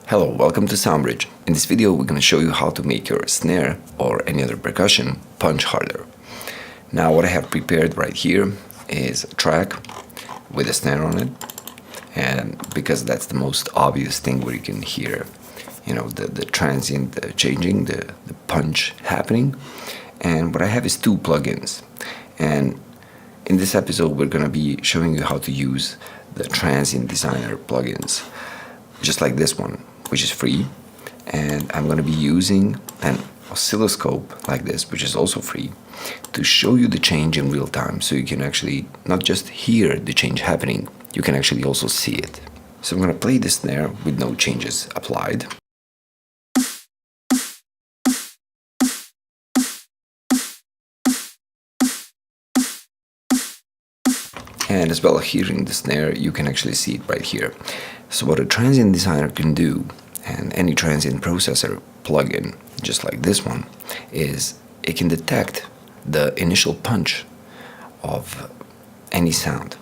Hello, welcome to SoundBridge. In this video we're going to show you how to make your snare or any other percussion punch harder. Now what I have prepared right here is a track with a snare on it, and because that's the most obvious thing where you can hear, the transient changing, the punch happening. And what I have is two plugins, and in this episode we're going to be showing you how to use the Transient Designer plugins, just like this one, which is free, and I'm going to be using an oscilloscope like this, which is also free, to show you the change in real time, so you can actually not just hear the change happening, you can actually also see it. So I'm going to play the snare with no changes applied. And as well, hearing the snare, you can actually see it right here. So what a Transient Designer can do, and any transient processor plugin, just like this one, is it can detect the initial punch of any sound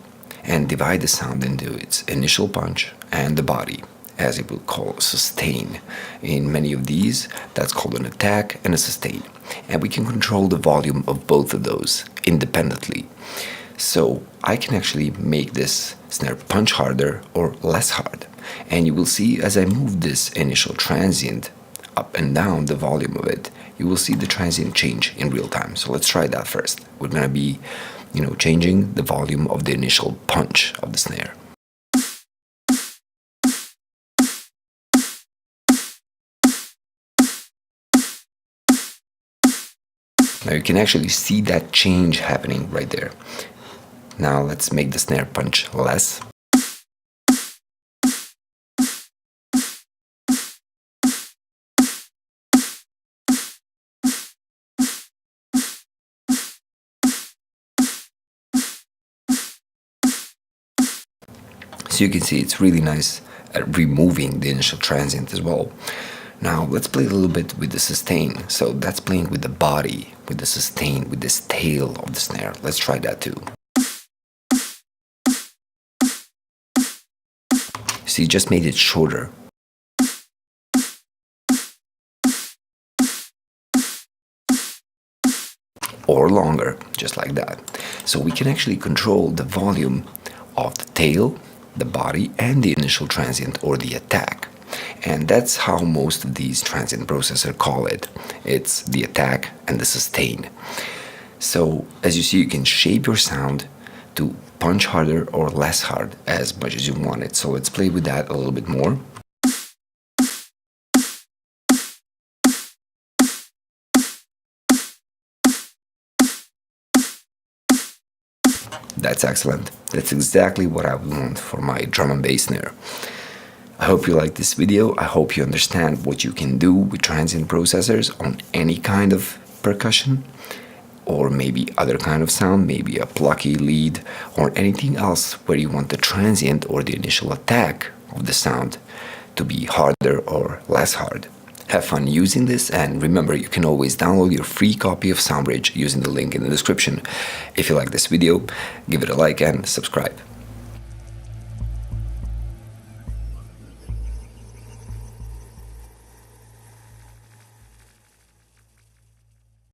and divide the sound into its initial punch and the body, as it will call sustain. In many of these, that's called an attack and a sustain. And we can control the volume of both of those independently. So I can actually make this snare punch harder or less hard. And you will see as I move this initial transient up and down the volume of it, you will see the transient change in real time. So let's try that first. We're going to be, changing the volume of the initial punch of the snare. Now you can actually see that change happening right there. Now let's make the snare punch less. So you can see it's really nice at removing the initial transient as well. Now let's play a little bit with the sustain. So that's playing with the body, with the sustain, with this tail of the snare. Let's try that too. See, just made it shorter. Or longer, just like that. So we can actually control the volume of the tail, the body, and the initial transient or the attack. And that's how most of these transient processors call it. It's the attack and the sustain. So as you see, you can shape your sound to punch harder or less hard as much as you want it. So let's play with that a little bit more. That's excellent. That's exactly what I want for my drum and bass snare. I hope you like this video. I hope you understand what you can do with transient processors on any kind of percussion, or maybe other kind of sound, maybe a plucky lead or anything else where you want the transient or the initial attack of the sound to be harder or less hard. Have fun using this, and remember, you can always download your free copy of SoundBridge using the link in the description. If you like this video, give it a like and subscribe.